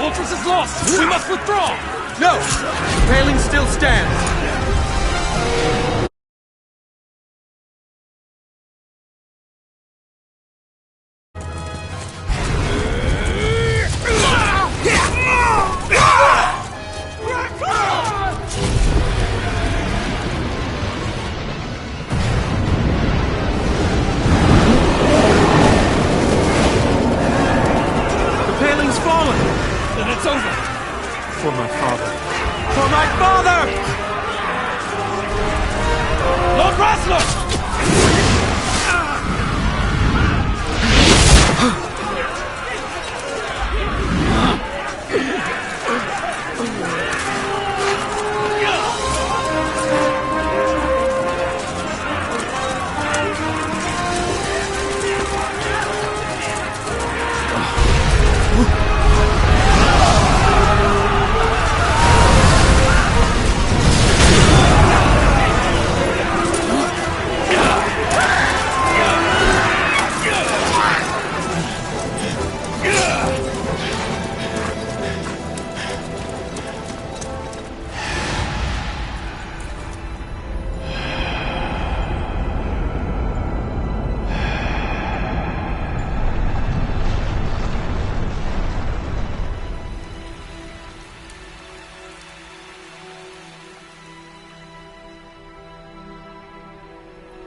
Fortress is lost! We must withdraw! No! The paling still stands! The paling's fallen! Then it's over! For my father. For my father! Lord Rasler!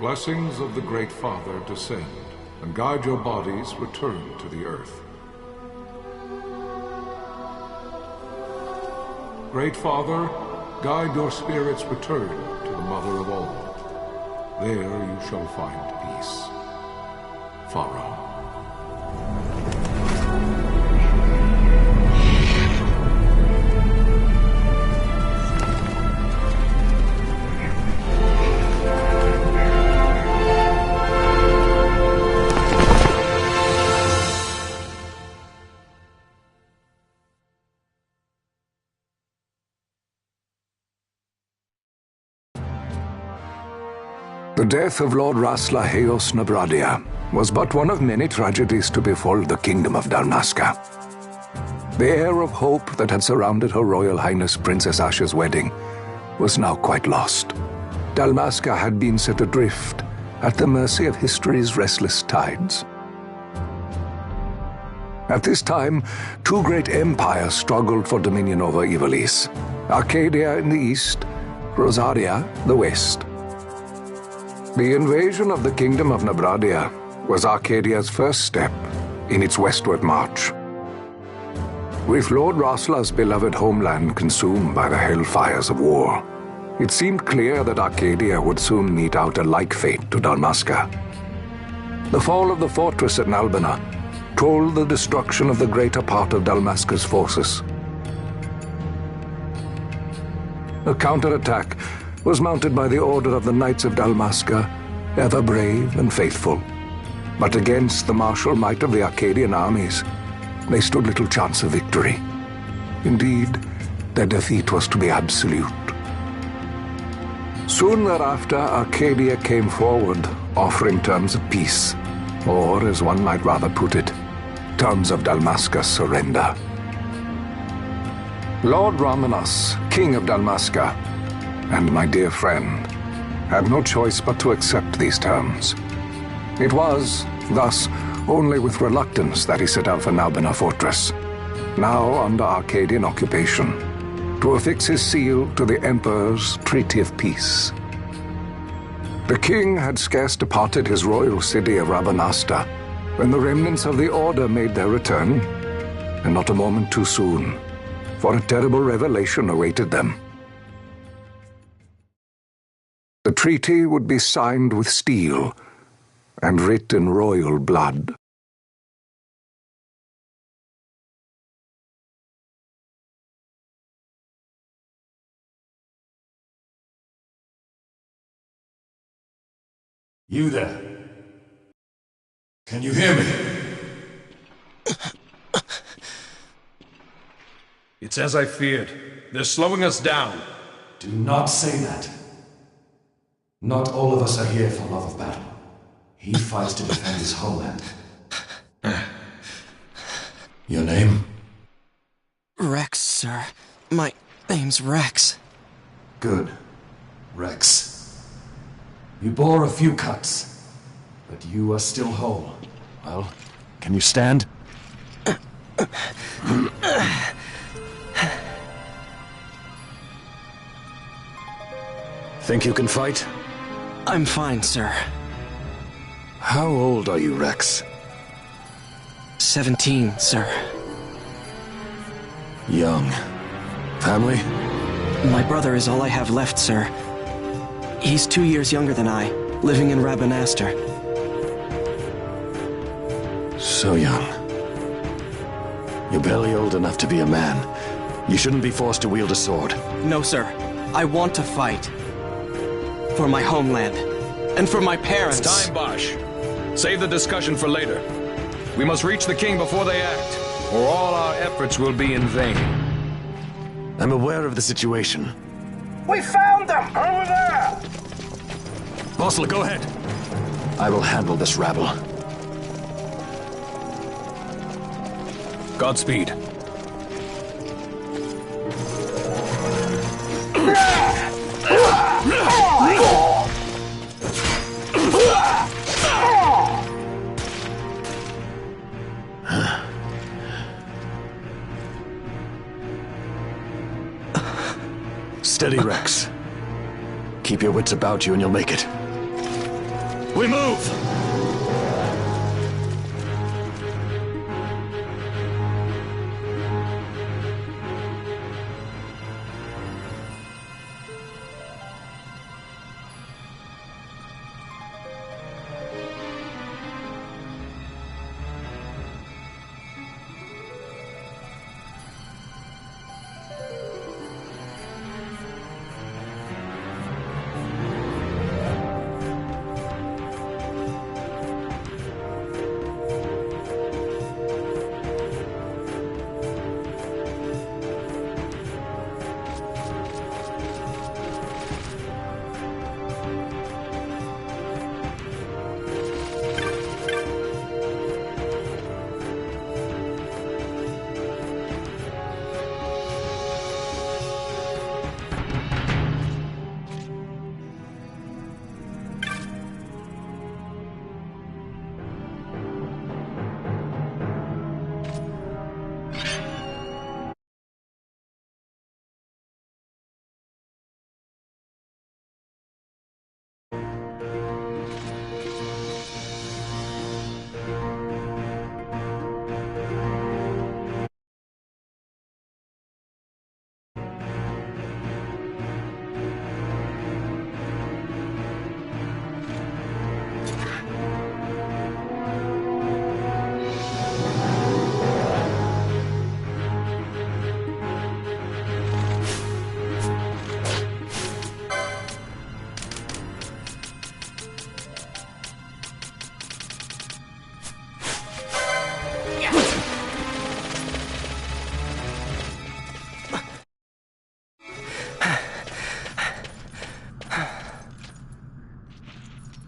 Blessings of the Great Father descend, and guide your bodies return to the earth. Great Father, guide your spirits return to the Mother of all. There you shall find peace. Pharaoh. The death of Lord Rasla Heos Nabradia was but one of many tragedies to befall the kingdom of Dalmasca. The air of hope that had surrounded Her Royal Highness Princess Asha's wedding was now quite lost. Dalmasca had been set adrift at the mercy of history's restless tides. At this time, two great empires struggled for dominion over Ivalice: Arcadia in the east, Rosaria the west. The invasion of the Kingdom of Nabradia was Arcadia's first step in its westward march. With Lord Rasla's beloved homeland consumed by the hellfires of war, it seemed clear that Arcadia would soon mete out a like fate to Dalmasca. The fall of the fortress at Nalbina told the destruction of the greater part of Dalmasca's forces. A counterattack was mounted by the order of the Knights of Dalmasca, ever brave and faithful. But against the martial might of the Arcadian armies, they stood little chance of victory. Indeed, their defeat was to be absolute. Soon thereafter, Arcadia came forward, offering terms of peace, or, as one might rather put it, terms of Dalmasca's surrender. Lord Ramanas, King of Dalmasca, and my dear friend, had no choice but to accept these terms. It was, thus, only with reluctance that he set out for Nalbina Fortress, now under Arcadian occupation, to affix his seal to the Emperor's Treaty of Peace. The king had scarce departed his royal city of Rabanasta when the remnants of the Order made their return, and not a moment too soon, for a terrible revelation awaited them. The treaty would be signed with steel and writ in royal blood. You there? Can you hear me? It's as I feared. They're slowing us down. Do not say that. Not all of us are here for love of battle. He fights to defend his homeland. Your name? Rex, sir. My name's Rex. Good. Rex. You bore a few cuts, but you are still whole. Well, can you stand? Think you can fight? I'm fine, sir. How old are you, Rex? 17, sir. Young. Family? My brother is all I have left, sir. He's 2 years younger than I, living in Rabanastre. So young. You're barely old enough to be a man. You shouldn't be forced to wield a sword. No, sir. I want to fight. For my homeland. And for my parents. It's time, Bosch. Save the discussion for later. We must reach the king before they act, or all our efforts will be in vain. I'm aware of the situation. We found them! Over there! Bossel, go ahead. I will handle this rabble. Godspeed. Steady, Rex. Keep your wits about you and you'll make it. We move!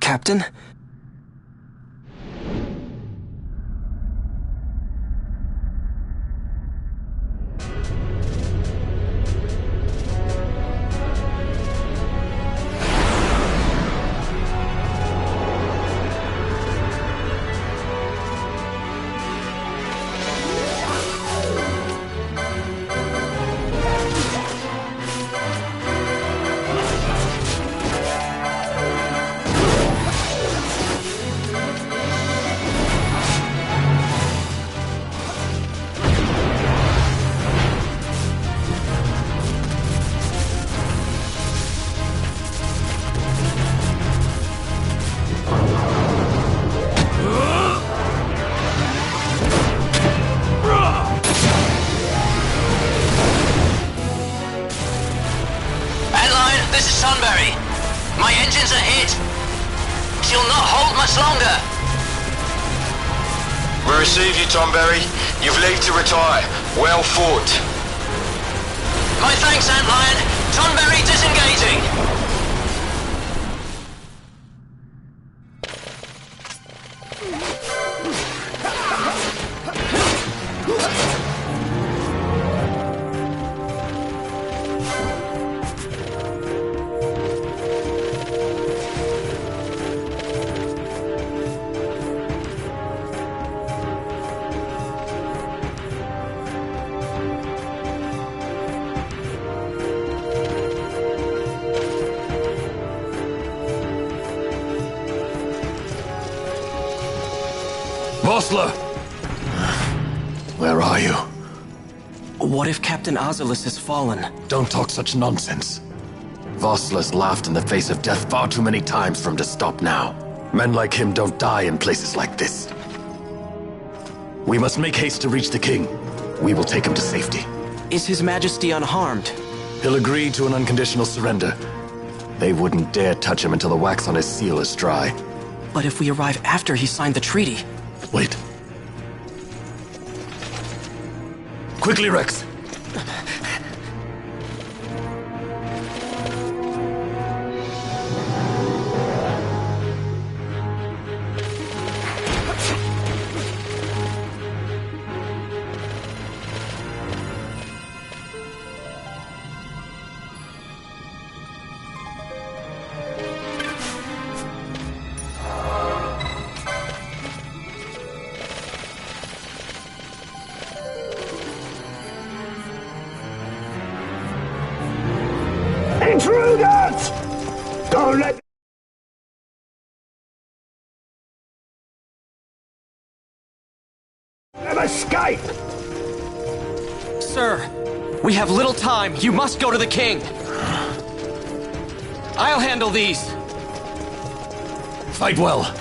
Captain? She'll not hold much longer. We receive you, Tomberry. You've leave to retire. Well fought. My thanks, Antlion. Tonberry disengaging. Vossler! Where are you? What if Captain Azulis has fallen? Don't talk such nonsense. Vossler's laughed in the face of death far too many times for him to stop now. Men like him don't die in places like this. We must make haste to reach the king. We will take him to safety. Is His Majesty unharmed? He'll agree to an unconditional surrender. They wouldn't dare touch him until the wax on his seal is dry. But if we arrive after he signed the treaty... Wait. Quickly, Rex! Intruders! Don't let them escape! Sir, we have little time. You must go to the king. I'll handle these. Fight well.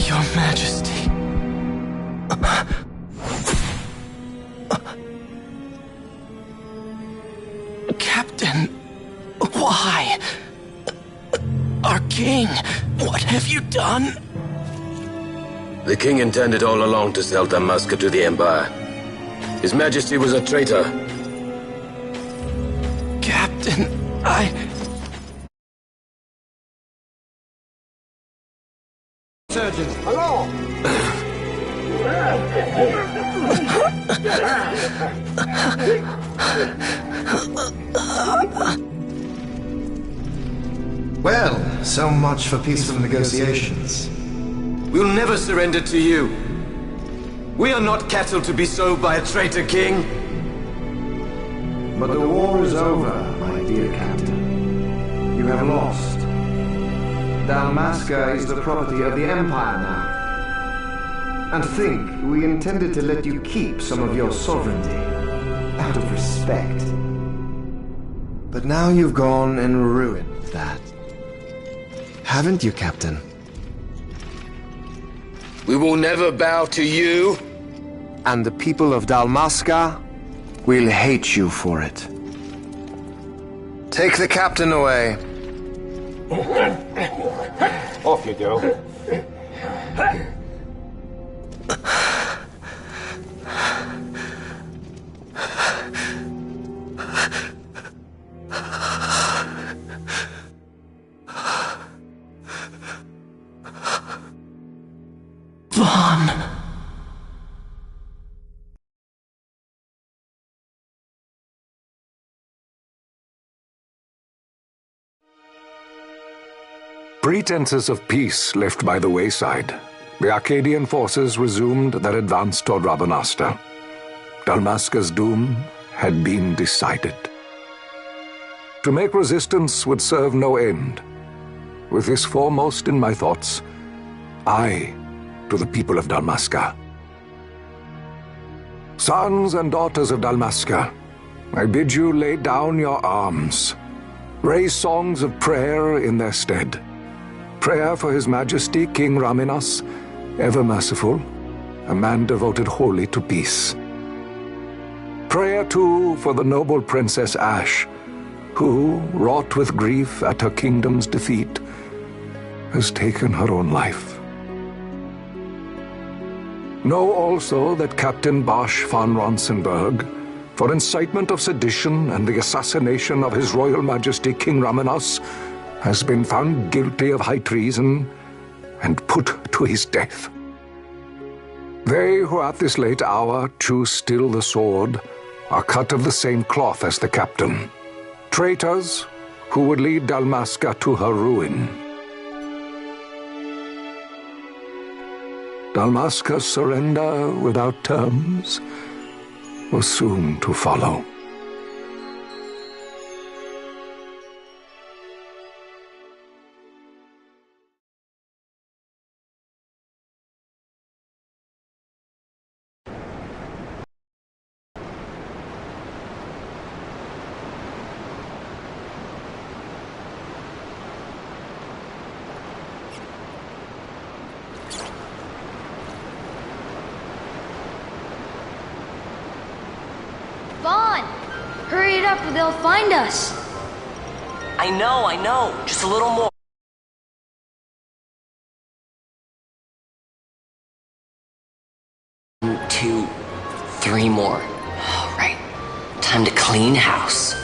Your Majesty. Captain, why? Our king, what have you done? The king intended all along to sell Damascus to the Empire. His Majesty was a traitor. Captain, Surgeon, along! Well, so much for peaceful negotiations. We'll never surrender to you. We are not cattle to be sold by a traitor king. But the war is over, my dear Captain. You have lost. Dalmasca is the property of the Empire now. And think, we intended to let you keep some of your sovereignty, out of respect. But now you've gone and ruined that. Haven't you, Captain? We will never bow to you. And the people of Dalmasca will hate you for it. Take the captain away. Off you go. Pretenses of peace left by the wayside, the Arcadian forces resumed their advance toward Rabanasta. Dalmasca's doom had been decided. To make resistance would serve no end. With this foremost in my thoughts, I to the people of Dalmasca. Sons and daughters of Dalmasca, I bid you lay down your arms. Raise songs of prayer in their stead. Prayer for His Majesty King Raminas, ever merciful, a man devoted wholly to peace. Prayer, too, for the noble Princess Ash, who, wrought with grief at her kingdom's defeat, has taken her own life. Know also that Captain Bosch von Ronsenberg, for incitement of sedition and the assassination of His Royal Majesty King Raminas, has been found guilty of high treason and put to his death. They who at this late hour choose still the sword are cut of the same cloth as the captain, traitors who would lead Dalmasca to her ruin. Dalmasca's surrender without terms was soon to follow. Vaughn! Hurry it up or they'll find us! I know. Just a little more. 1, 2, 3 more. All right. Time to clean house.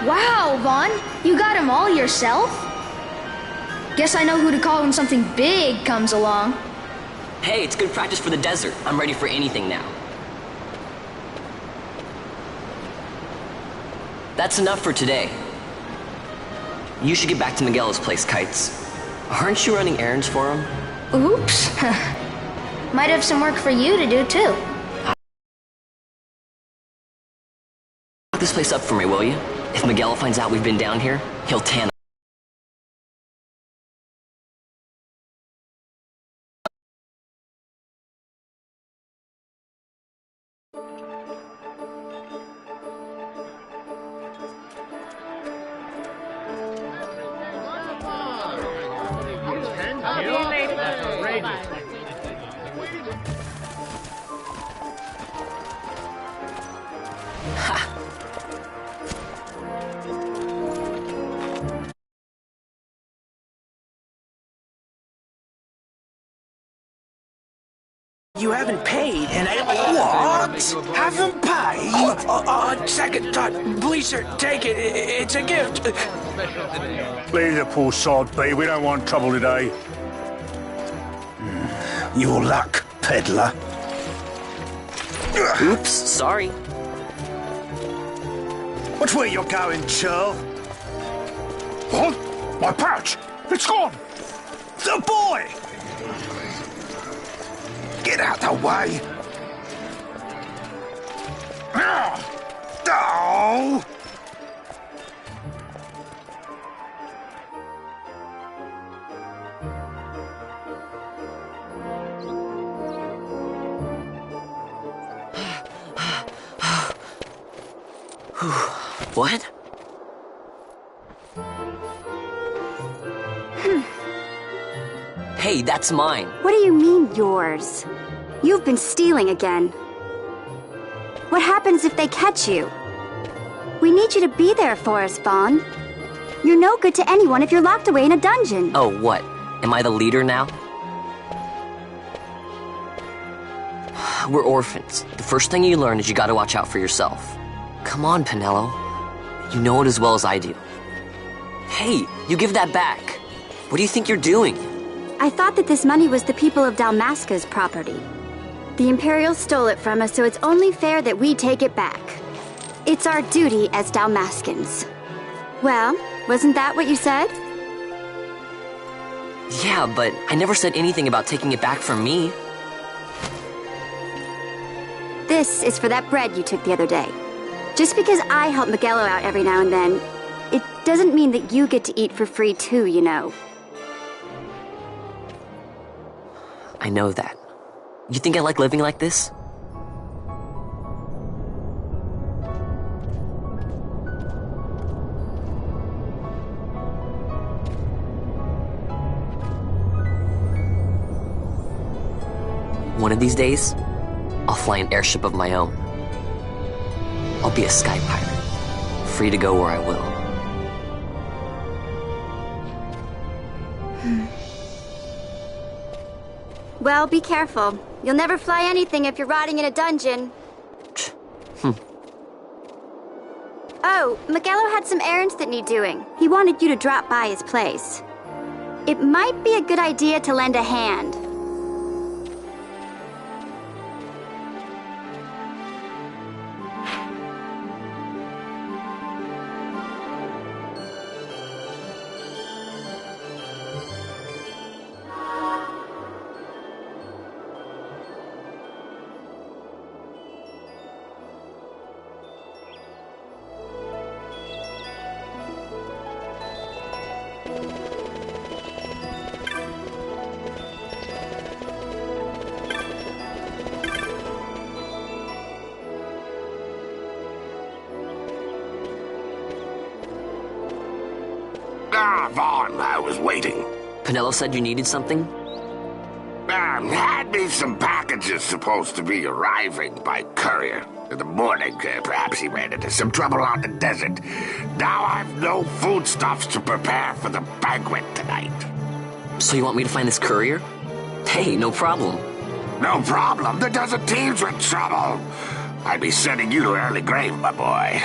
Wow, Vaughn! You got him all yourself? Guess I know who to call when something big comes along. Hey, it's good practice for the desert. I'm ready for anything now. That's enough for today. You should get back to Miguel's place, Kites. Aren't you running errands for him? Oops. Might have some work for you to do, too. Lock this place up for me, will you? If Miguel finds out we've been down here, he'll tan. You haven't paid, and What? Haven't paid? Second thought. Please, sir, take it. It's a gift. Leave the poor sod be. We don't want trouble today. Your luck, peddler. Oops, sorry. Watch where you're going, churl. What? My pouch! It's gone! The boy! Get out the way! Oh! What? Hey, that's mine. What do you mean, yours? You've been stealing again. What happens if they catch you? We need you to be there for us, Vaughn. You're no good to anyone if you're locked away in a dungeon. Oh, what? Am I the leader now? We're orphans. The first thing you learn is you gotta watch out for yourself. Come on, Pinello. You know it as well as I do. Hey, you give that back. What do you think you're doing? I thought that this money was the people of Dalmasca's property. The Imperials stole it from us, so it's only fair that we take it back. It's our duty as Dalmascans. Well, wasn't that what you said? Yeah, but I never said anything about taking it back from me. This is for that bread you took the other day. Just because I help Miguelo out every now and then, it doesn't mean that you get to eat for free too, you know. I know that. You think I like living like this? One of these days, I'll fly an airship of my own. I'll be a sky pirate, free to go where I will. Well, be careful. You'll never fly anything if you're rotting in a dungeon. Oh, Miguelo had some errands that need doing. He wanted you to drop by his place. It might be a good idea to lend a hand. Vaughn, I was waiting. Penelo said you needed something? Had me some packages supposed to be arriving by courier. In the morning, perhaps he ran into some trouble on the desert. Now I've no foodstuffs to prepare for the banquet tonight. So you want me to find this courier? Hey, no problem. No problem. The desert teems with trouble. I'd be sending you to early grave, my boy.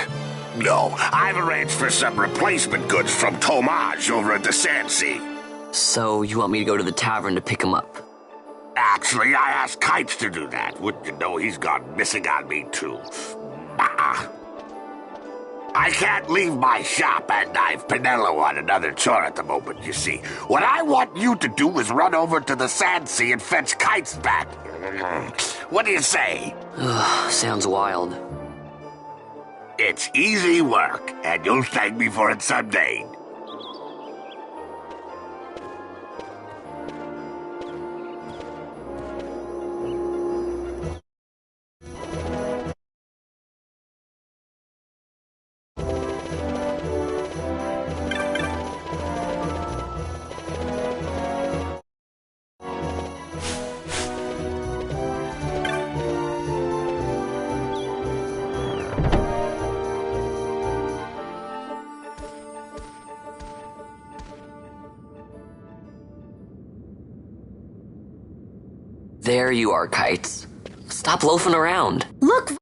No, I've arranged for some replacement goods from Tomage over at the Sand Sea. So you want me to go to the tavern to pick him up? Actually, I asked Kites to do that. Wouldn't you know he's gone missing on me, too? Nah. I can't leave my shop, and I've Penelo on another chore at the moment, you see. What I want you to do is run over to the Sand Sea and fetch Kites back. What do you say? Sounds wild. It's easy work, and you'll thank me for it someday. There you are, Kites. Stop loafing around. Look!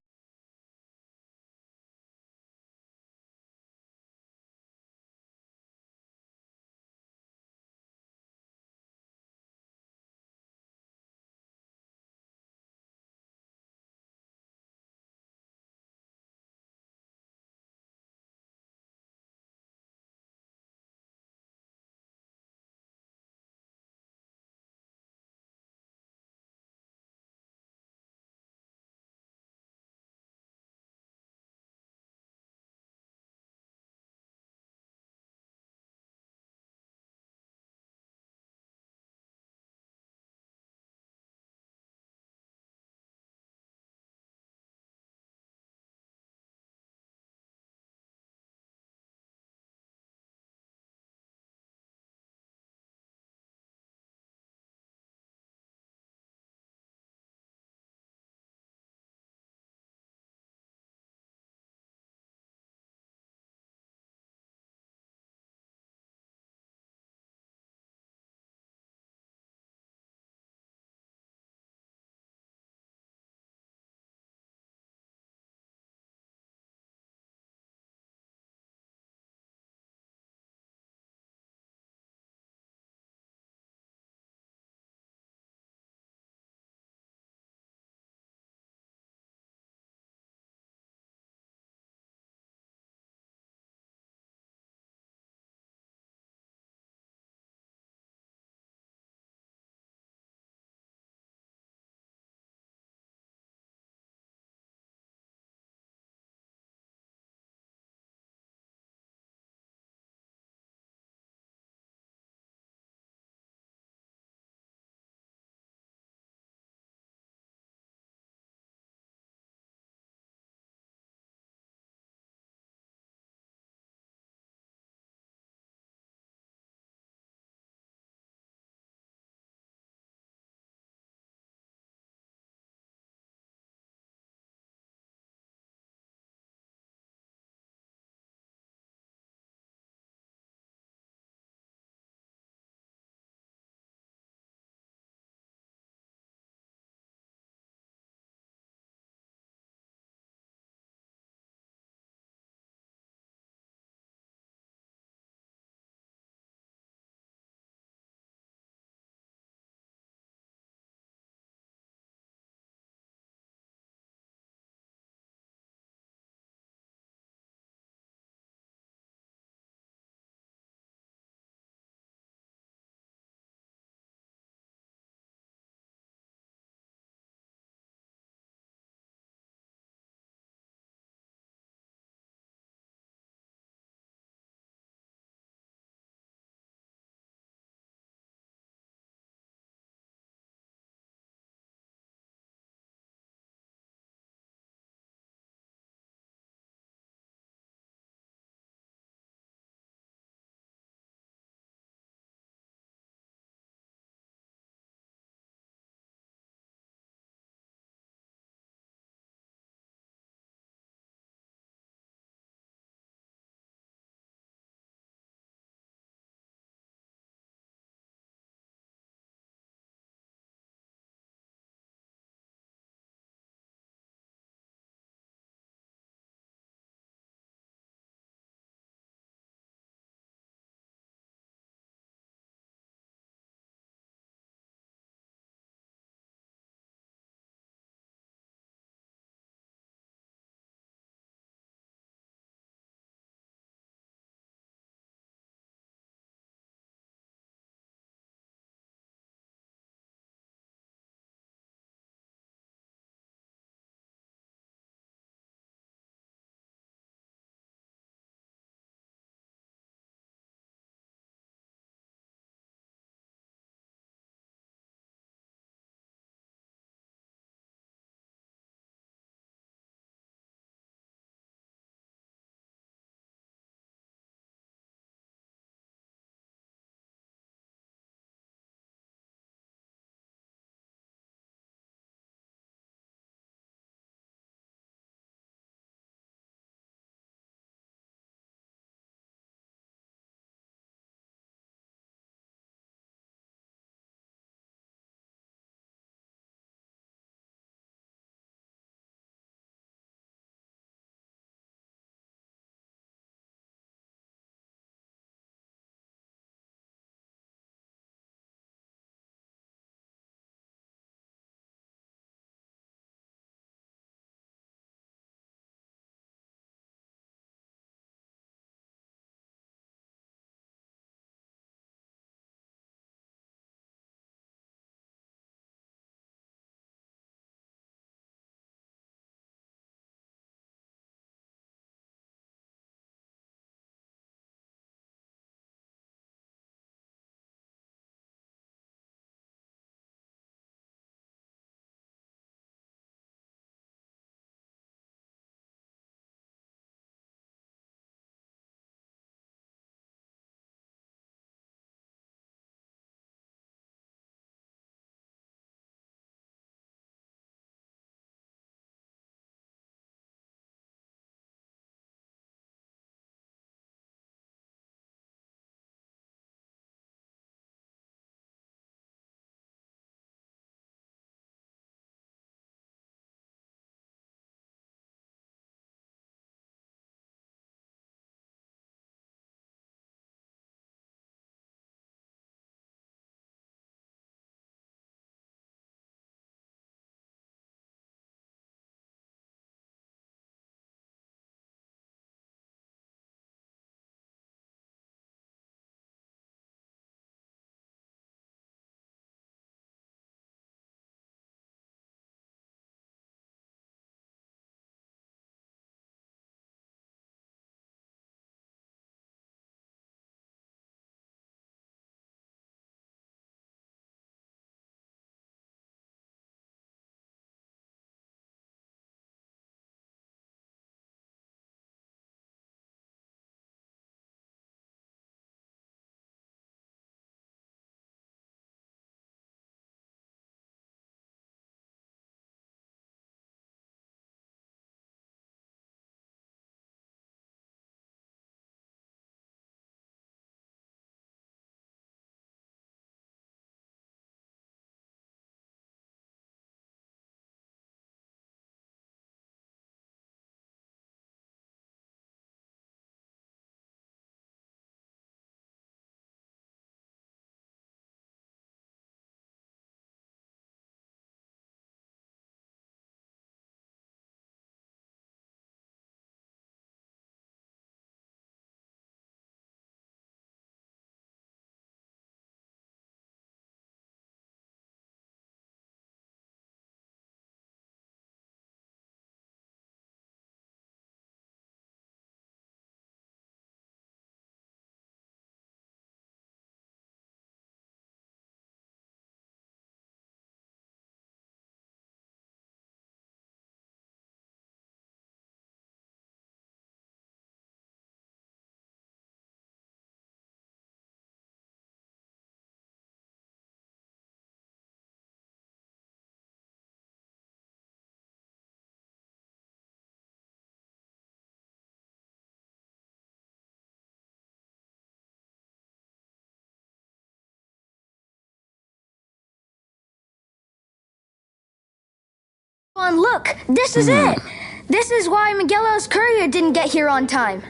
On, look, this is it. This is why Miguelo's courier didn't get here on time.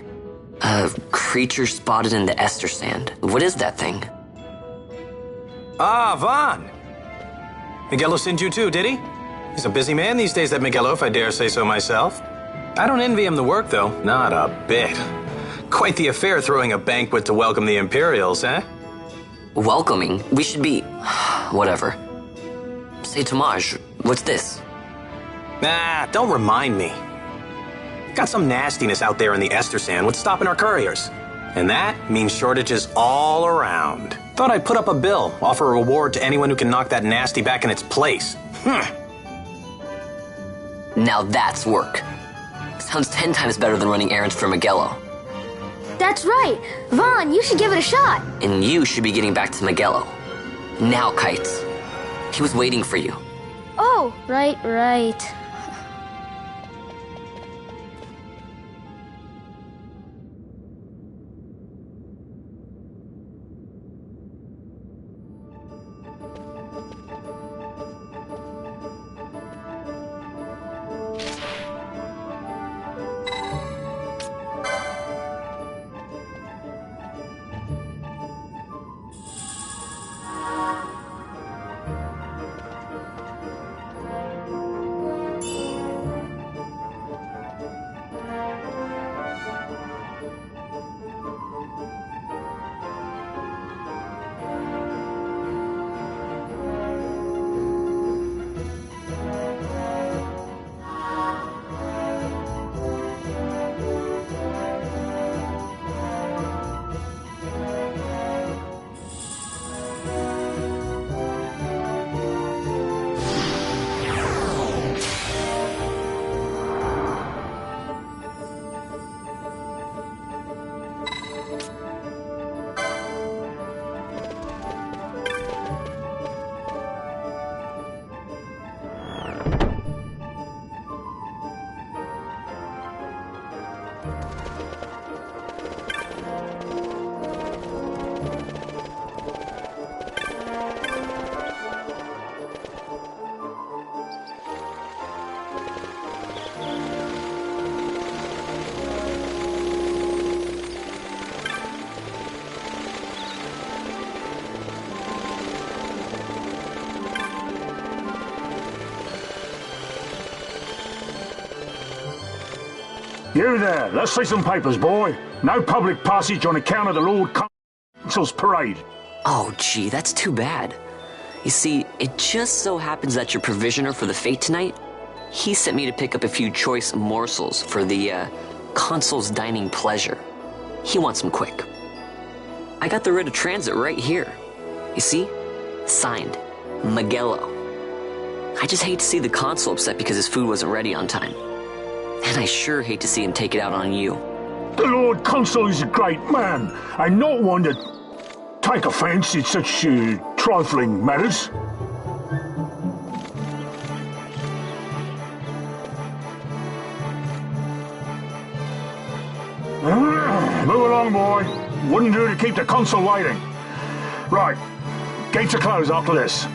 A creature spotted in the Ester sand. What is that thing? Ah, Vaughn. Miguelo sent you too, did he? He's a busy man these days, that Miguelo, if I dare say so myself. I don't envy him the work, though. Not a bit. Quite the affair throwing a banquet to welcome the Imperials, eh? Welcoming? We should be... whatever. Say, Tomaj, what's this? Nah, don't remind me. Got some nastiness out there in the Ester sand. What's stopping our couriers? And that means shortages all around. Thought I'd put up a bill, offer a reward to anyone who can knock that nasty back in its place. Now that's work. Sounds 10 times better than running errands for Miguelo. That's right. Vaughn, you should give it a shot. And you should be getting back to Miguelo. Now, Kites. He was waiting for you. Oh, right. You there, let's see some papers, boy. No public passage on account of the Lord Consul's parade. Oh, gee, that's too bad. You see, it just so happens that your provisioner for the fete tonight, he sent me to pick up a few choice morsels for the, consul's dining pleasure. He wants them quick. I got the writ of transit right here. You see? Signed, Miguelo. I just hate to see the consul upset because his food wasn't ready on time. And I sure hate to see him take it out on you. The Lord Consul is a great man, and not one to take offence in such trifling matters. Move along, boy. Wouldn't do to keep the Consul waiting. Right, gates are closed after this.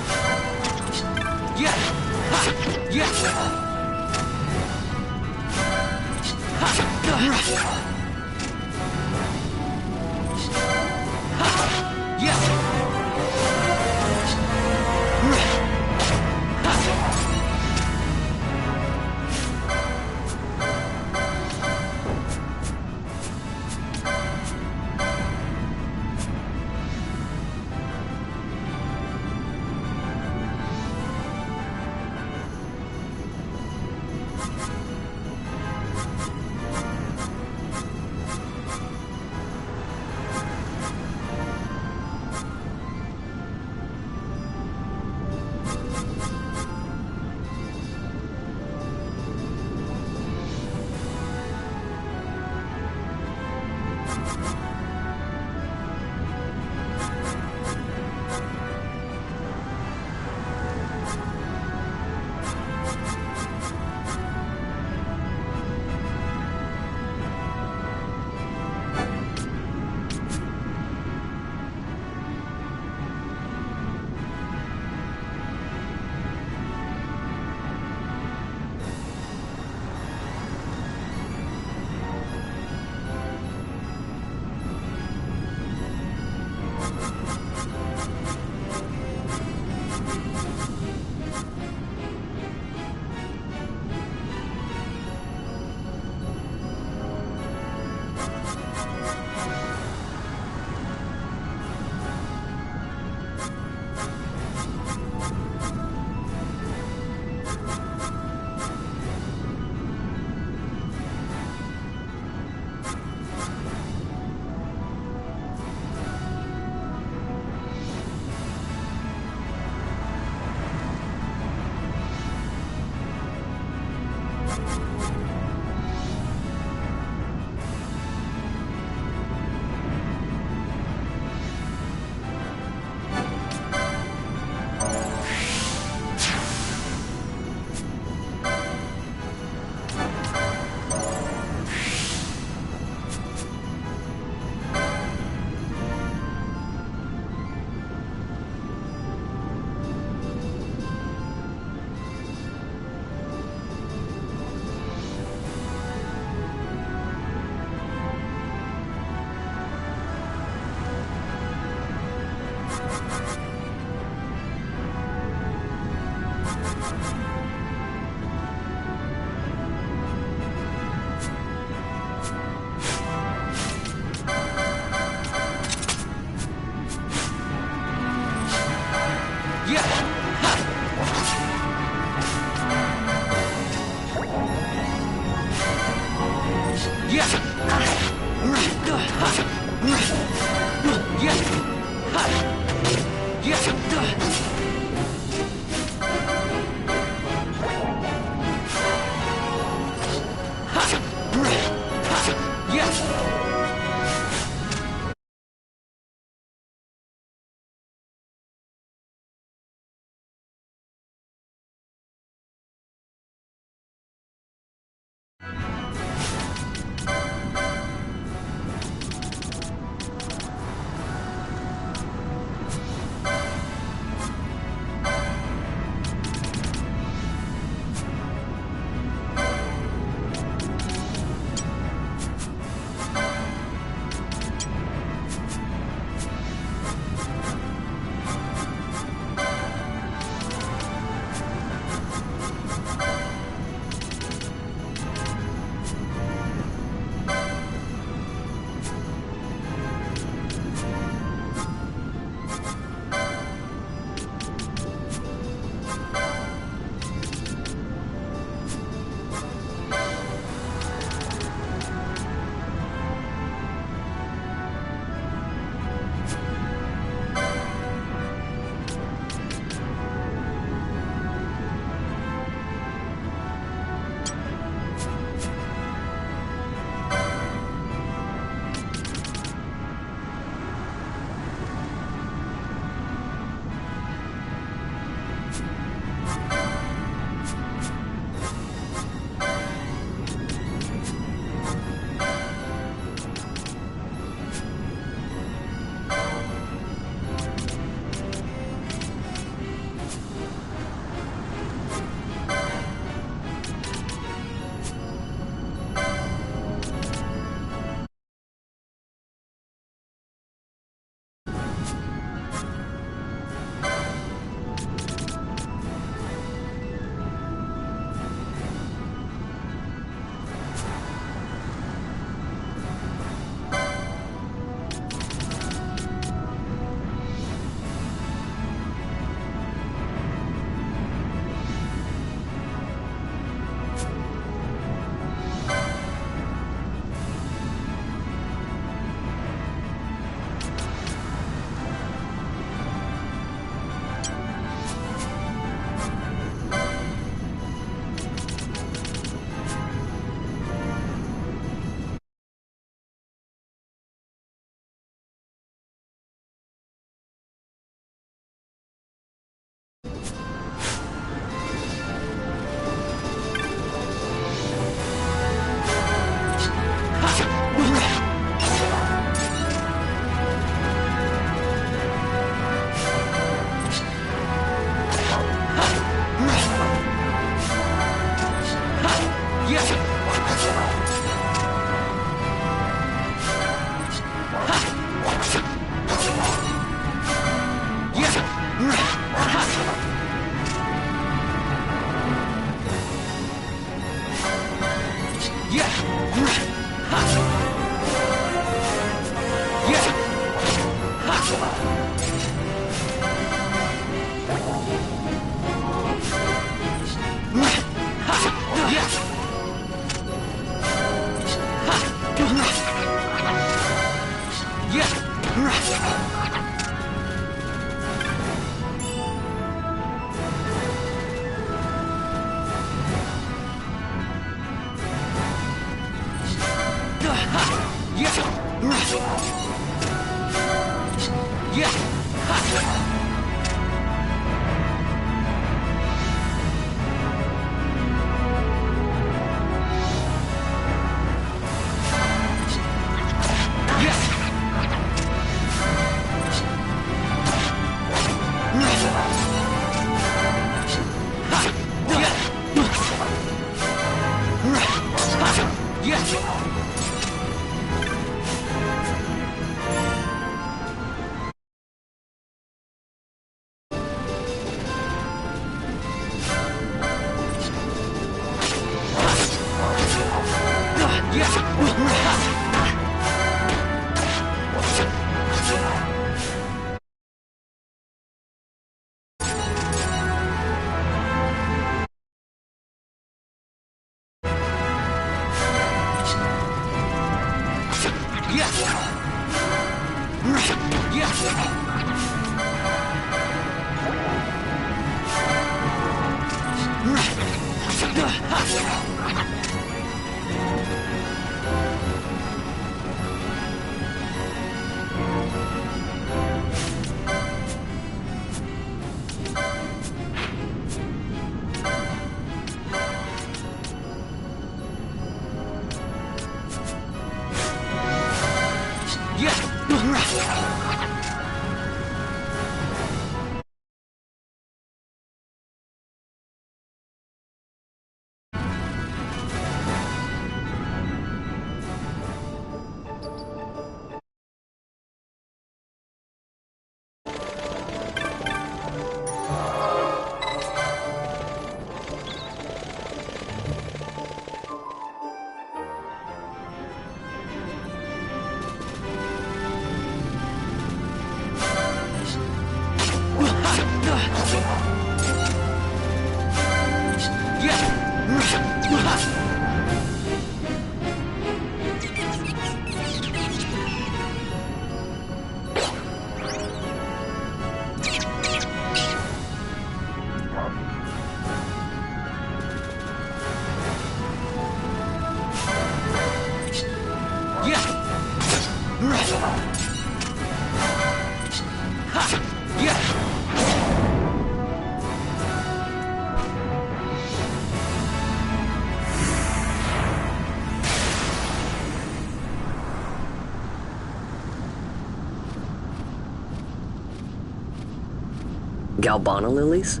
Galbana lilies?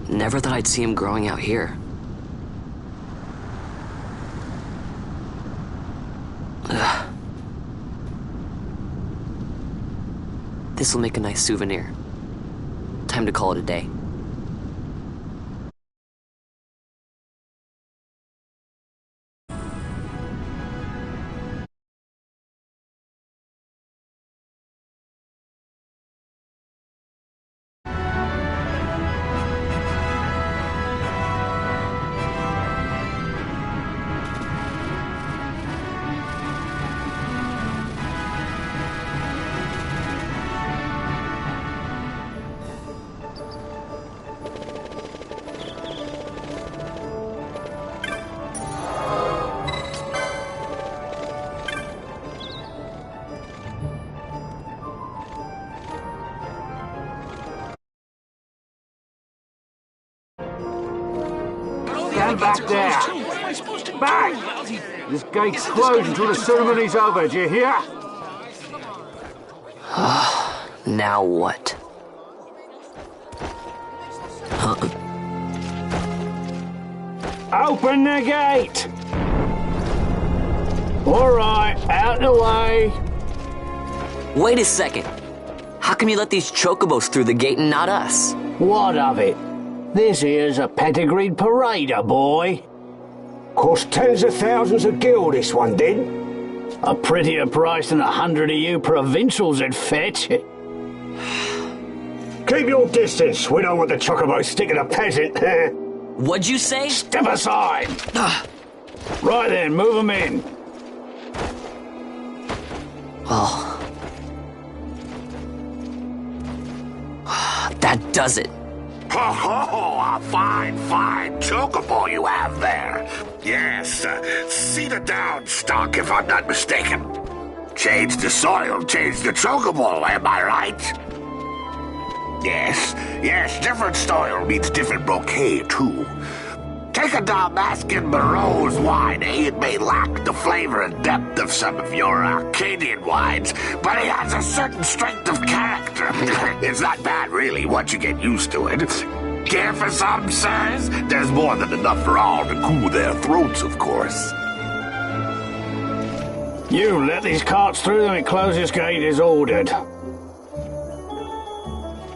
Never thought I'd see him growing out here. Ugh. This'll make a nice souvenir. Time to call it a day. Stand back there! Back! This gate's closed until the ceremony's over, do you hear? Now what? Open the gate! Alright, out the way! Wait a second. How come you let these chocobos through the gate and not us? What of it? This here's a pedigreed parader, boy. Cost tens of thousands of gil, this one did. A prettier price than 100 of you provincials would fetch. Keep your distance. We don't want the chocobo sticking a peasant. What'd you say? Step aside. Right then, move them in. Well, that does it. Oh, a fine chocobo you have there. Yes, cedar down stock if I'm not mistaken. Change the soil, change the chocobo, am I right? Yes, different soil means different bouquet too. Take a Dalmascan Barrow's wine, It may lack the flavor and depth of some of your Arcadian wines, but it has a certain strength of character. It's not bad, really, once you get used to it. Care for some, sirs? There's more than enough for all to cool their throats, of course. You let these carts through and the closest gate is ordered.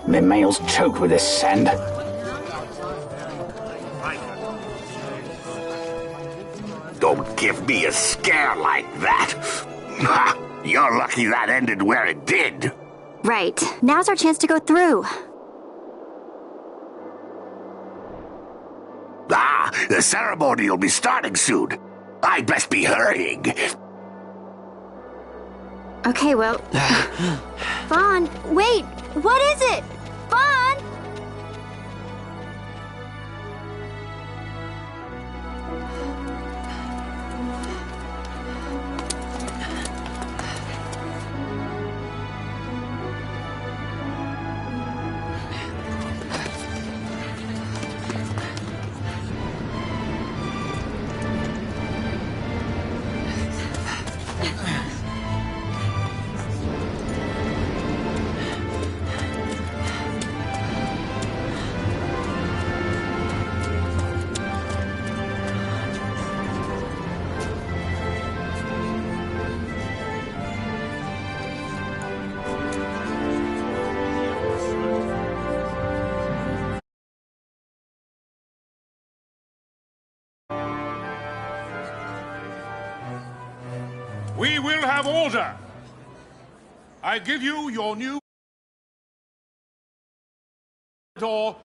My mail's choked with this sand. Don't give me a scare like that. You're lucky that ended where it did. Right. Now's our chance to go through. The ceremony will be starting soon. I'd best be hurrying. Okay, well... Vaughn, wait! What is it? Vaughn! We will have order. I give you your new door.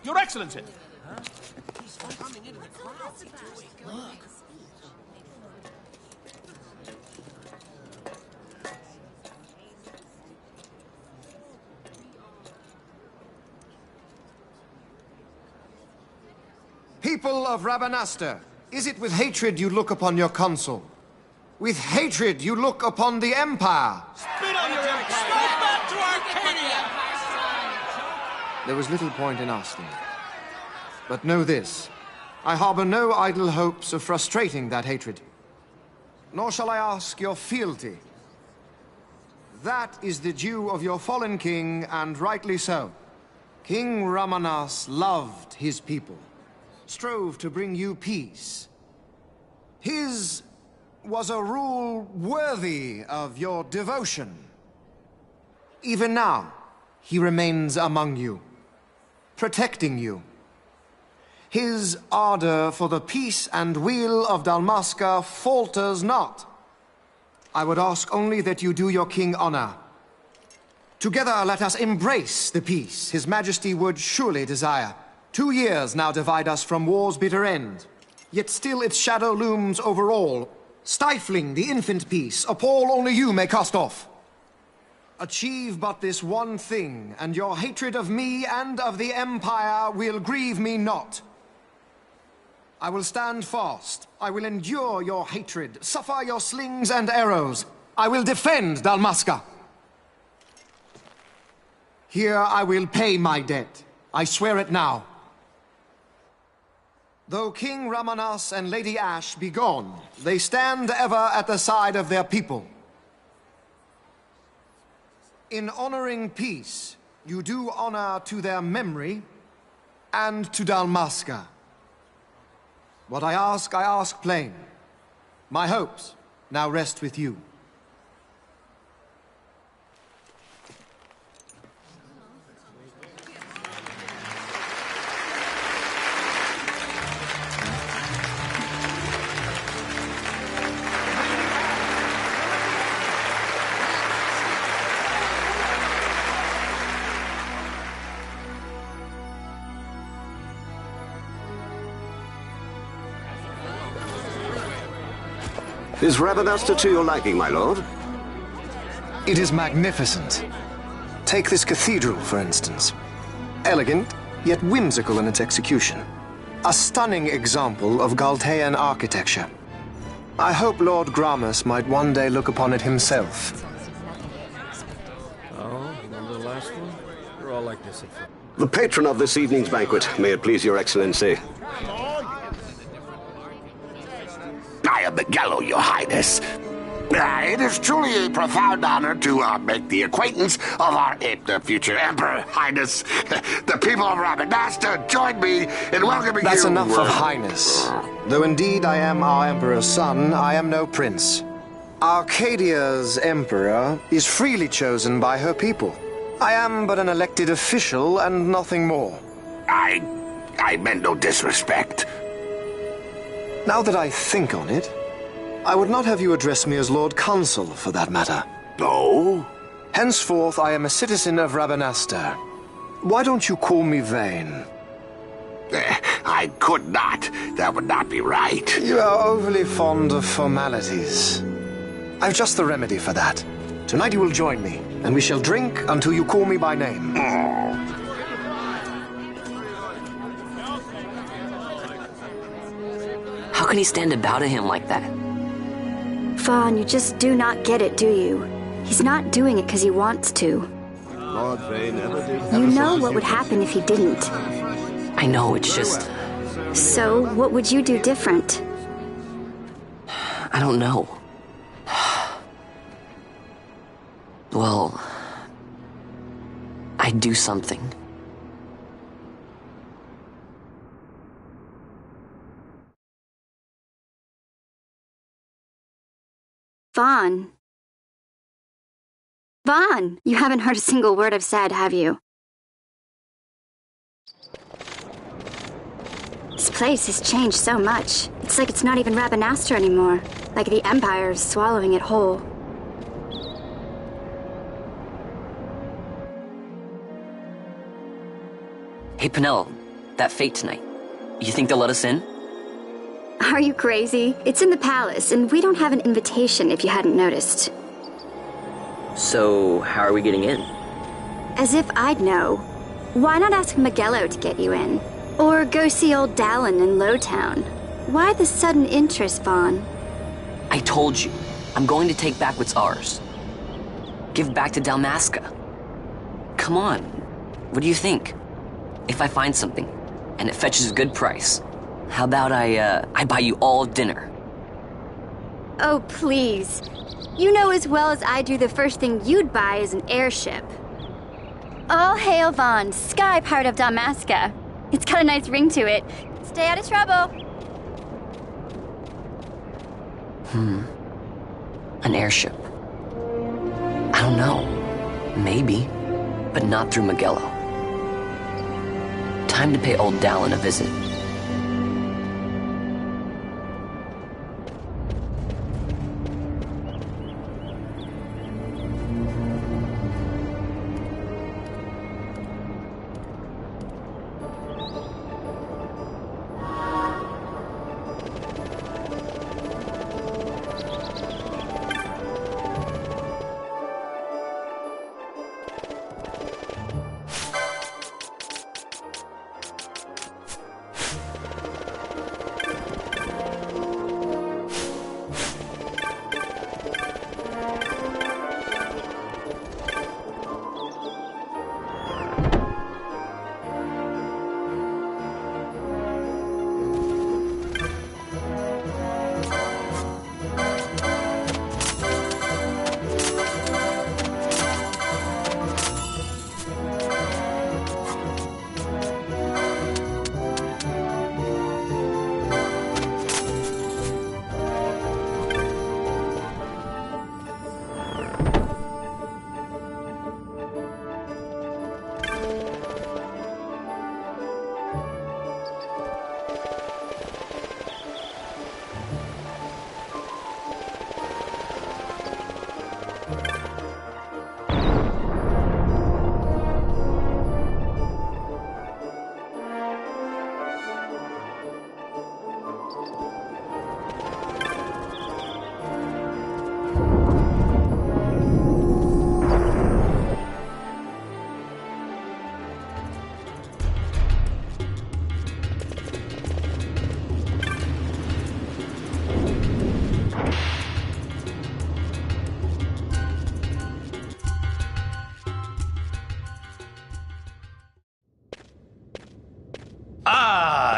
Your Excellency. People of Rabanastre, is it with hatred you look upon your consul? With hatred you look upon the Empire? Spit on your empire! Stop back to Arcadia! There was little point in asking. But know this, I harbor no idle hopes of frustrating that hatred. Nor shall I ask your fealty. That is the due of your fallen king, and rightly so. King Ramanas loved his people, strove to bring you peace. His was a rule worthy of your devotion. Even now, he remains among you, protecting you. His ardor for the peace and weal of Dalmasca falters not. I would ask only that you do your king honor. Together let us embrace the peace His Majesty would surely desire. 2 years now divide us from war's bitter end, yet still its shadow looms over all, stifling the infant peace a pall only you may cast off. Achieve but this one thing, and your hatred of me and of the Empire will grieve me not. I will stand fast. I will endure your hatred, suffer your slings and arrows. I will defend Dalmasca. Here I will pay my debt. I swear it now. Though King Ramanas and Lady Ash be gone, they stand ever at the side of their people. In honoring peace, you do honor to their memory and to Dalmasca. What I ask plain. My hopes now rest with you. Is Rabanasta to your liking, my lord? It is magnificent. Take this cathedral, for instance. Elegant, yet whimsical in its execution. A stunning example of Galtean architecture. I hope Lord Gramus might one day look upon it himself. Oh, remember the last one? You're all like this at first. The patron of this evening's banquet, may it please your excellency. I am Miguel, your highness. It is truly a profound honor to make the acquaintance of our future emperor, highness. The people of Rabanasta join me in welcoming you. That's enough of highness. Though indeed I am our emperor's son, I am no prince. Arcadia's emperor is freely chosen by her people. I am but an elected official and nothing more. I meant no disrespect. Now that I think on it, I would not have you address me as Lord Consul, for that matter. No? Henceforth, I am a citizen of Rabanasta. Why don't you call me Vane? I could not. That would not be right. You are overly fond of formalities. I've just the remedy for that. Tonight you will join me, and we shall drink until you call me by name. How can he stand about him like that? Fawn, you just do not get it, do you? He's not doing it because he wants to. Lord Vane never did. You know what would happen if he didn't. I know, it's just... So, what would you do different? I don't know. Well... I'd do something. Vaughn. Vaughn! You haven't heard a single word I've said, have you? This place has changed so much. It's like it's not even Rabanasta anymore. Like the Empire is swallowing it whole. Hey, Penel, that fete tonight. You think they'll let us in? Are you crazy? It's in the palace, and we don't have an invitation if you hadn't noticed. So, how are we getting in? As if I'd know. Why not ask Magello to get you in? Or go see old Dallin in Lowtown? Why the sudden interest, Vaughn? I told you, I'm going to take back what's ours. Give back to Dalmasca. Come on, what do you think? If I find something, and it fetches a good price. How about I buy you all dinner? Oh, please. You know as well as I do the first thing you'd buy is an airship. All hail Vaughn, sky part of Damaska. It's got a nice ring to it. Stay out of trouble. An airship. I don't know. Maybe. But not through Magello. Time to pay old Dallin a visit.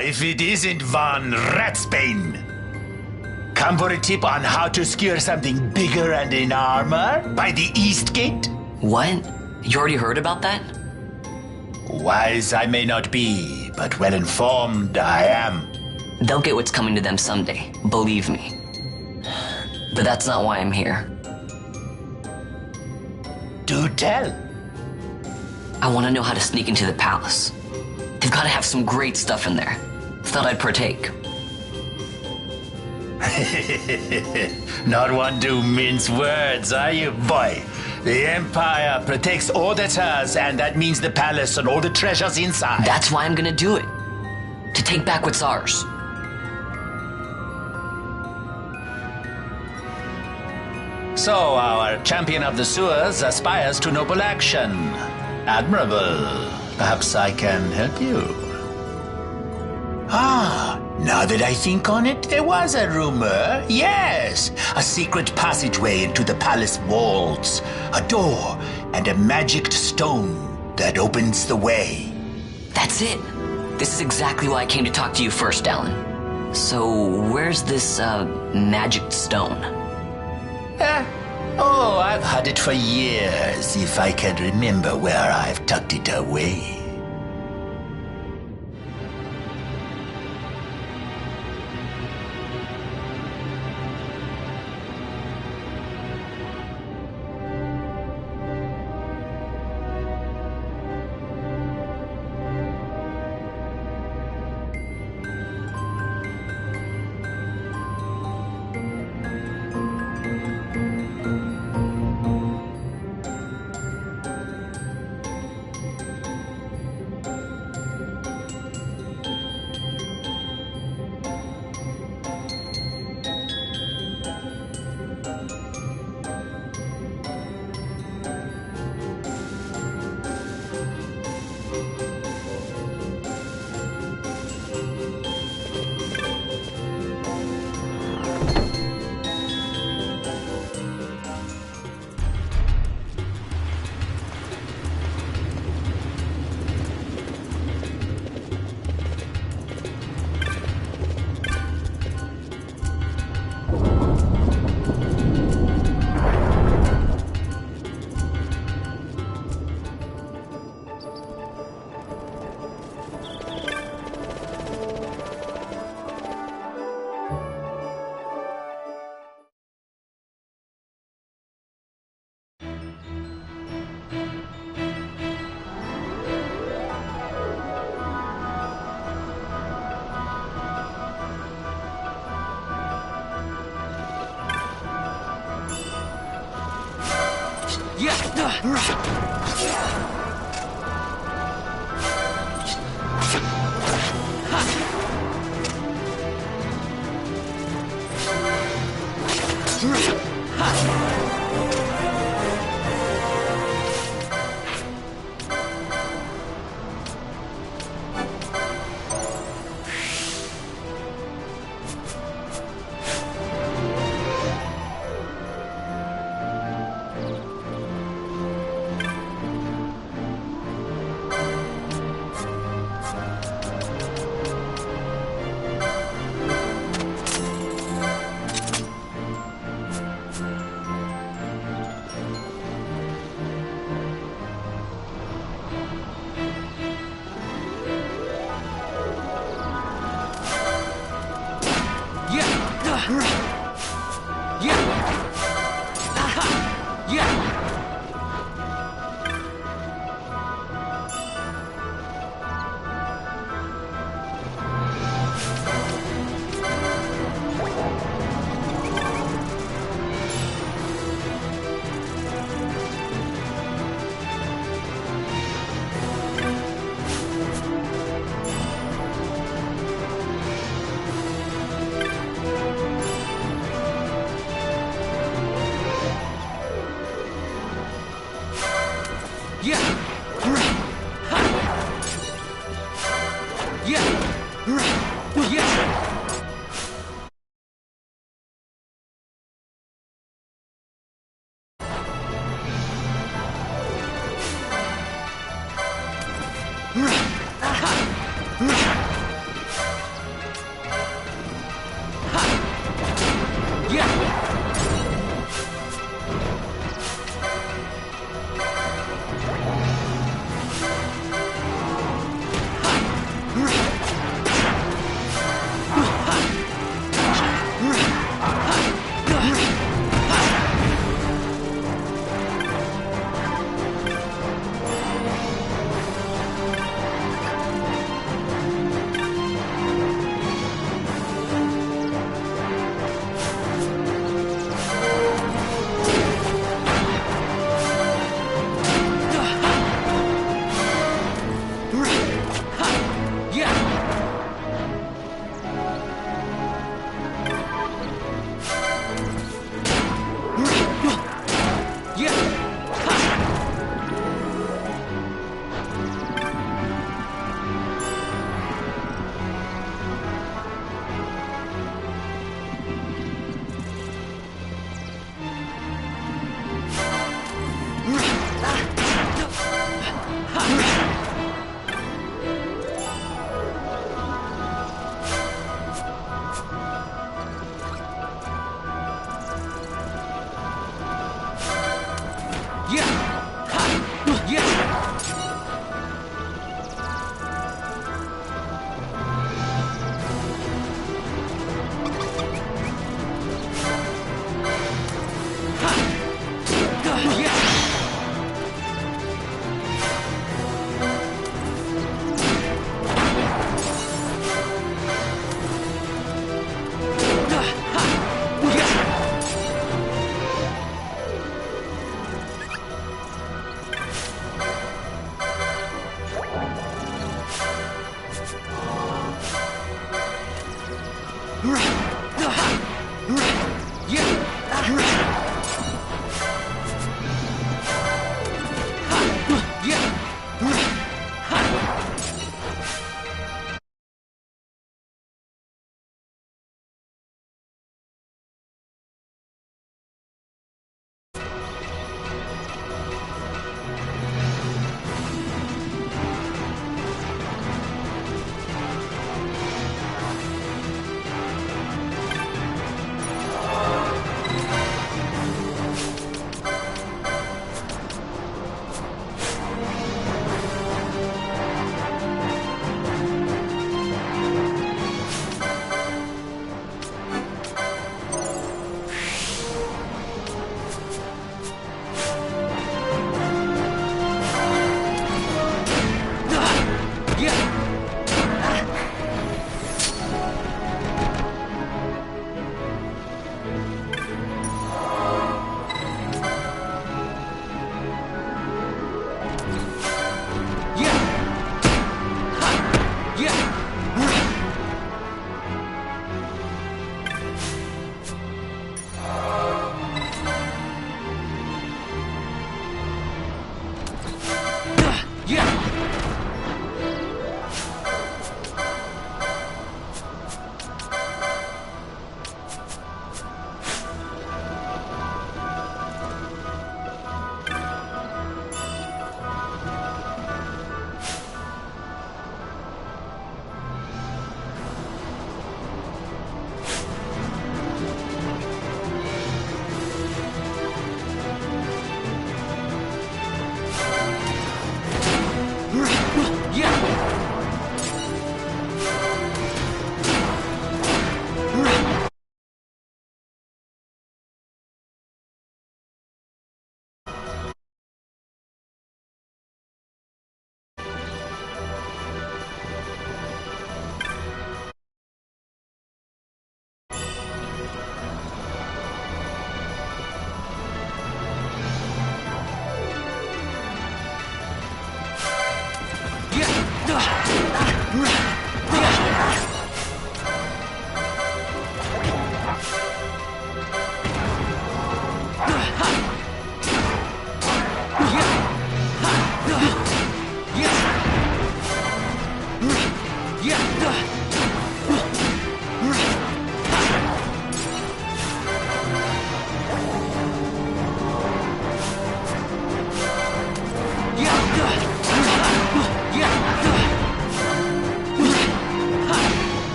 If it isn't Von Ratsbane. Come for a tip on how to secure something bigger and in armor by the East Gate? What? You already heard about that? Wise I may not be, but well informed I am. They'll get what's coming to them someday, believe me. But that's not why I'm here. Do tell. I want to know how to sneak into the palace. They've got to have some great stuff in there. Thought I'd partake. Not one to mince words, are you, boy? The Empire protects all that's hers, and that means the palace and all the treasures inside. That's why I'm gonna do it. To take back what's ours. So, our champion of the sewers aspires to noble action. Admirable. Perhaps I can help you. Now that I think on it, there was a rumor. Yes, a secret passageway into the palace walls. A door and a magic stone that opens the way. That's it. This is exactly why I came to talk to you first, Dallin. So, where's this, magic stone? I've had it for years, if I can remember where I've tucked it away.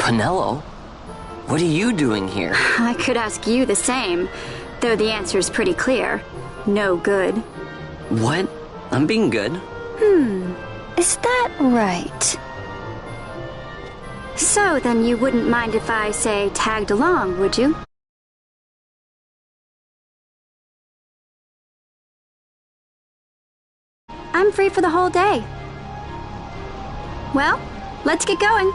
Penelo? What are you doing here? I could ask you the same, though the answer's pretty clear. No good. What? I'm being good. Is that right? So then you wouldn't mind if I, say, tagged along, would you? I'm free for the whole day. Well, let's get going.